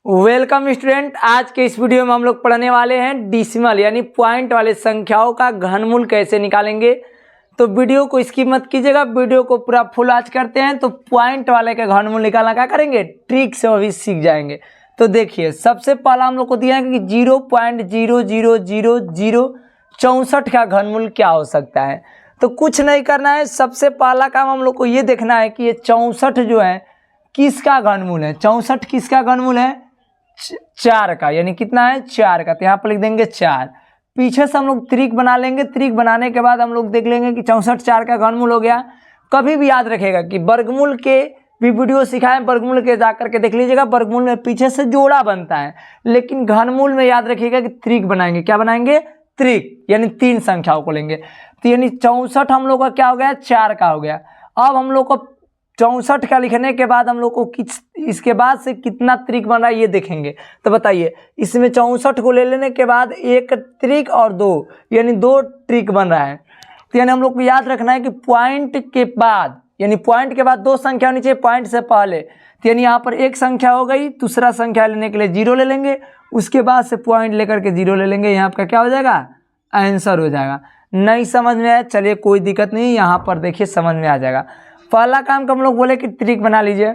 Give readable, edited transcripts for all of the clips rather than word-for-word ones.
Welcome student. आज के इस वीडियो में हम लोग पढ़ने वाले हैं डिसिमल यानी पॉइंट वाले संख्याओं का घनमूल कैसे निकालेंगे। तो वीडियो को स्किप मत कीजिएगा, वीडियो को पूरा फुल आज करते हैं। तो पॉइंट वाले का घनमूल निकालना क्या करेंगे, ट्रिक से वो भी सीख जाएंगे। तो देखिए, सबसे पहला हम लोग को दिया है कि 0.00064 का घनमूल क्या हो सकता है। तो कुछ नहीं करना है, सबसे पहला काम हम लोग को ये देखना है कि ये 64 जो है किसका घनमूल है। 64 किसका घनमूल है, 4 का, यानी कितना है 4 का। तो यहाँ पर लिख देंगे 4। पीछे से हम लोग त्रिक बना लेंगे। त्रिक बनाने के बाद हम लोग देख लेंगे कि 64 4 का घनमूल हो गया। कभी भी याद रखेगा कि वर्गमूल के भी वीडियो सिखाएं, वर्गमूल के जाकर के देख लीजिएगा। वर्गमूल में पीछे से जोड़ा बनता है, लेकिन घनमूल में याद रखिएगा कि त्रिक बनाएंगे। क्या बनाएंगे, त्रिक, यानी 3 संख्याओं को लेंगे। तो यानी 64 हम लोग का क्या हो गया, 4 का हो गया। अब हम लोग को 64 का लिखने के बाद हम लोग को इसके बाद से कितना त्रिक बन रहा है ये देखेंगे। तो बताइए, इसमें 64 को ले लेने के बाद एक त्रिक और 2 यानी 2 ट्रिक बन रहा है। तो यानी हम लोग को याद रखना है कि पॉइंट के बाद, यानी पॉइंट के बाद 2 संख्या होनी चाहिए पॉइंट से पहले। तो यानी यहाँ पर एक संख्या हो गई, दूसरा संख्या लेने के लिए 0 ले लेंगे, उसके बाद से पॉइंट लेकर के 0 ले लेंगे। यहाँ पर क्या हो जाएगा, आंसर हो जाएगा। नहीं समझ में आया, चलिए कोई दिक्कत नहीं, यहाँ पर देखिए समझ में आ जाएगा। पहला काम को हम लोग बोले कि त्रिक बना लीजिए।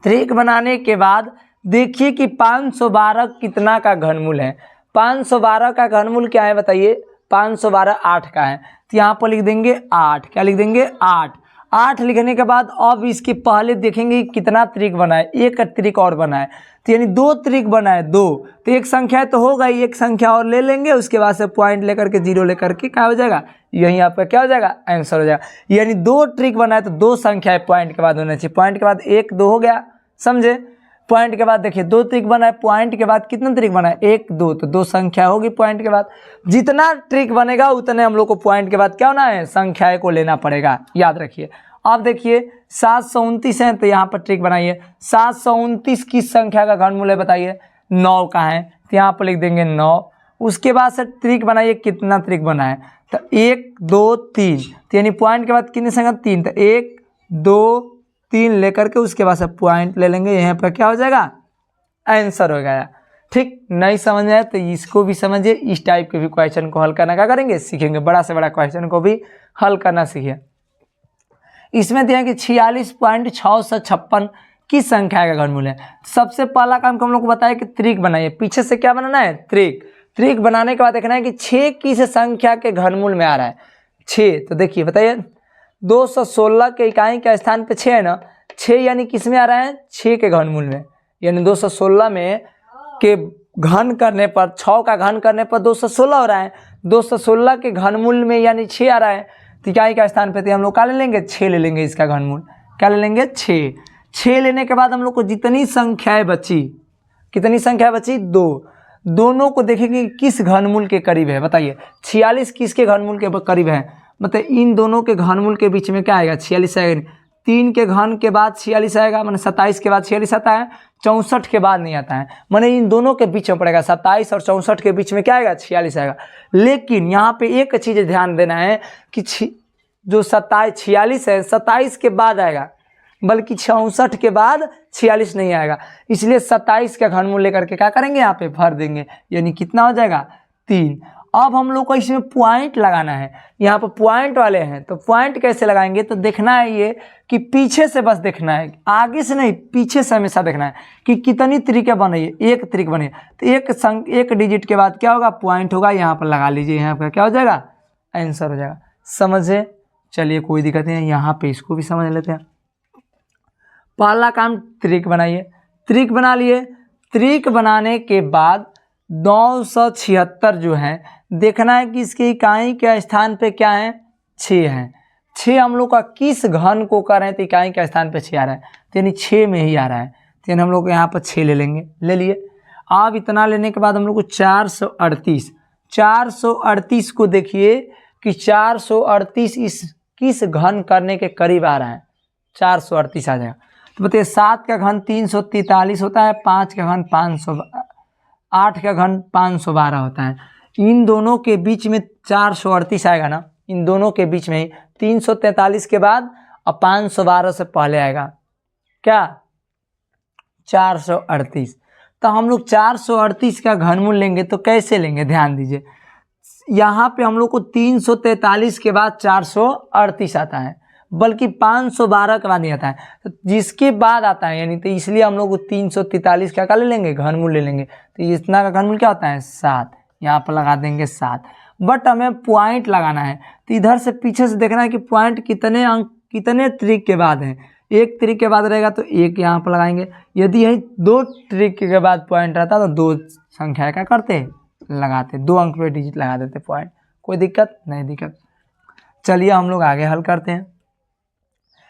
त्रिक बनाने के बाद देखिए कि 512 कितना का घनमूल है। 512 का घनमूल क्या है बताइए, 512 8 का है। तो यहाँ पर लिख देंगे 8। क्या लिख देंगे, 8। 8 लिखने के बाद अब इसके पहले देखेंगे कितना त्रिक बना है। एक त्रिक और बना है, तो यानी 2 त्रिक बना है, 2। तो एक संख्या तो होगा ही, एक संख्या और ले लेंगे, उसके बाद से पॉइंट लेकर के 0 लेकर के क्या हो जाएगा, यही आपका क्या हो जाएगा, आंसर हो जाएगा। यानी 2 ट्रिक बना है तो 2 संख्या है पॉइंट के बाद होना चाहिए। पॉइंट के बाद 1 2 हो गया, समझे। पॉइंट के बाद देखिए 2 ट्रिक बना है, पॉइंट के बाद कितना ट्रिक बना है, 1 2, तो 2 संख्या होगी पॉइंट के बाद। जितना ट्रिक बनेगा उतने हम लोग को पॉइंट के बाद क्या होना है, संख्या को लेना पड़ेगा, याद रखिए। अब देखिए 729 है, तो यहाँ पर ट्रिक बनाइए। 729 किस संख्या का घनमूल है बताइए, 9 का है। तो यहाँ पर लिख देंगे 9। उसके बाद से ट्रिक बनाइए, कितना ट्रिक बना है, तो 1 2 3। तो यानी पॉइंट के बाद कितनी संख्या, 3। तो 1 2 3 लेकर के उसके बाद से पॉइंट ले लेंगे, यहाँ पर क्या हो जाएगा, आंसर हो गया। ठीक, नहीं समझ में आया तो इसको भी समझिए। इस टाइप के भी क्वेश्चन को हल करना क्या करेंगे, सीखेंगे। बड़ा से बड़ा क्वेश्चन को भी हल करना सीखिए। इसमें दिया कि 46.656 किस संख्या का घनमूल है। सबसे पहला काम को हम लोग को बताया कि त्रिक बनाइए। पीछे से क्या बनाना है, त्रिक। त्रिक बनाने के बाद देखना है कि 6 किस संख्या के घनमूल में आ रहा है, 6। तो देखिए बताइए, 216 के इकाई के स्थान पे 6 है ना, 6 यानी किस में आ रहा है, 6 के घनमूल में। यानी 216 में के घन करने पर, 6 का घन करने पर 216 हो रहा है। 216 के घनमूल में यानी 6 आ रहा है। तो इकाई का स्थान पे हम लोग क्या ले लेंगे, 6 ले लेंगे इसका घनमूल। क्या ले लेंगे, 6। 6 लेने के बाद हम लोग को जितनी संख्याएं बची, कितनी संख्या बची, 2। दोनों को देखेंगे किस घनमूल के करीब है। बताइए 46 किसके घनमूल के करीब है, मतलब इन दोनों के घनमूल के बीच में क्या आएगा, 46 आएगा। 3 के घन के बाद 46 आएगा, मैंने 27 के बाद 46 आता है, 64 के बाद नहीं आता है। मैंने इन दोनों के बीच में पड़ेगा, 27 और 64 के बीच में क्या आएगा, 46 आएगा। लेकिन यहाँ पे एक चीज़ ध्यान देना है कि जो 46 है 27 के बाद आएगा, बल्कि 64 के बाद 46 नहीं आएगा। इसलिए 27 का घनमूल लेकर के क्या करेंगे, यहाँ पे भर देंगे, यानी कितना हो जाएगा, 3। अब हम लोग को इसमें पॉइंट लगाना है। यहाँ पर पॉइंट वाले हैं, तो पॉइंट कैसे लगाएंगे, तो देखना है ये कि पीछे से बस देखना है, आगे से नहीं, पीछे से हमेशा देखना है कि कितनी त्रिकें बनी है। एक त्रिक बनी, तो एक डिजिट के बाद क्या होगा, पॉइंट होगा, यहाँ पर लगा लीजिए, यहाँ पर क्या हो जाएगा, आंसर हो जाएगा। समझे, चलिए कोई दिक्कत नहीं, यहाँ पे इसको भी समझ लेते हैं। पहला काम त्रिक बनाइए। त्रिक बना लिए। त्रिक बनाने के बाद 976 जो है, देखना है कि इसकी इकाई के स्थान पे क्या है, 6 है। 6 हम लोग का किस घन को कर रहे हैं, तो इकाई के स्थान पे 6 आ रहा है, तो यानी 6 में ही आ रहा है। तो यानी हम लोग यहाँ पर 6 ले लेंगे, ले लिए। अब इतना लेने के बाद हम लोग को 438 को देखिए कि 438 इस किस घन करने के करीब आ रहा है, 438 आ जाएगा। तो बताइए 7 का घन 343 होता है, 5 का घन 500, 8 का घन 512 होता है। इन दोनों के बीच में 438 आएगा ना, इन दोनों के बीच में ही 343 के बाद और 512 से पहले आएगा क्या, 438। तो हम लोग 438 का घनमूल लेंगे तो कैसे लेंगे, ध्यान दीजिए। यहाँ पे हम लोग को 343 के बाद 438 आता है, बल्कि 512 के बाद नहीं आता है, तो जिसके बाद आता है यानी, तो इसलिए हम लोग 343 का ले लेंगे, घनमूल ले लेंगे। तो इतना का घनमूल क्या होता है, 7। यहाँ पर लगा देंगे 7। बट हमें पॉइंट लगाना है, तो इधर से पीछे से देखना है कि पॉइंट कितने अंक कितने त्रिक के बाद है। 1 त्रिक के बाद रहेगा तो 1 यहाँ पर लगाएंगे। यदि यही 2 त्रिक के बाद पॉइंट रहता तो 2 संख्या का करते लगाते, 2 अंक पे डिजिट लगा देते पॉइंट, कोई दिक्कत नहीं दिक्कत। चलिए हम लोग आगे हल करते हैं।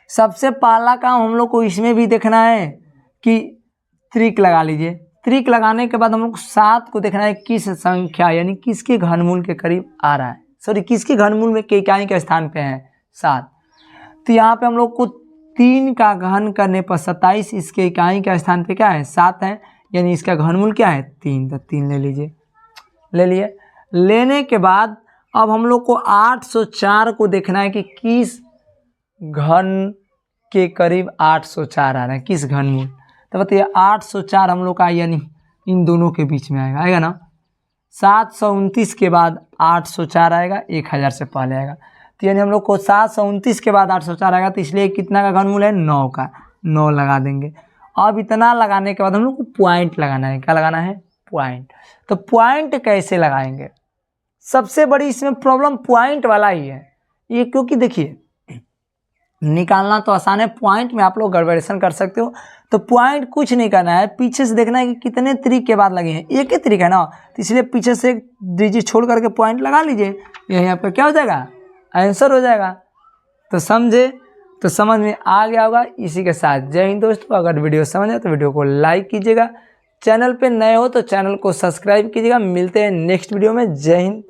सबसे पहला काम हम लोग को इसमें भी देखना है कि त्रिक लगा लीजिए। त्रिक लगाने के बाद हम लोग 7 को देखना है किस संख्या यानी किसके घनमूल के करीब आ रहा है, सॉरी किसके घनमूल में के इकाई के स्थान पे है 7। तो यहाँ पे हम लोग को 3 का घन करने पर 27, इसके इकाई के स्थान पे क्या है 7 है, यानी इसका घनमूल क्या है 3। तो 3 ले लीजिए, ले लिए। लेने के बाद अब हम लोग को 804 को देखना है कि किस घन के करीब 804 आ रहा है, किस घनमूल। तो बताइए 804 हम लोग का यानी इन दोनों के बीच में आएगा ना। 729 के बाद 804 आएगा, 1000 से पहले आएगा। तो यानी हम लोग को 729 के बाद 804 आएगा, तो इसलिए कितना का घनमूल है 9 का, 9 लगा देंगे। अब इतना लगाने के बाद हम लोग को पॉइंट लगाना है। क्या लगाना है, पॉइंट। तो पॉइंट कैसे लगाएंगे, सबसे बड़ी इसमें प्रॉब्लम पॉइंट वाला ही है ये, क्योंकि देखिए निकालना तो आसान है, पॉइंट में आप लोग गड़बड़ेशन कर सकते हो। तो पॉइंट कुछ नहीं करना है, पीछे से देखना है कि कितने त्रिक के बाद लगे हैं, एक ही त्रिक है ना, तो इसलिए पीछे से एक डिजिट छोड़ करके पॉइंट लगा लीजिए, यही आपका क्या हो जाएगा, आंसर हो जाएगा। तो समझे, तो समझ में आ गया होगा। इसी के साथ जय हिंद दोस्तों। अगर वीडियो समझ आए तो वीडियो को लाइक कीजिएगा, चैनल पे नए हो तो चैनल को सब्सक्राइब कीजिएगा। मिलते हैं नेक्स्ट वीडियो में। जय हिंद।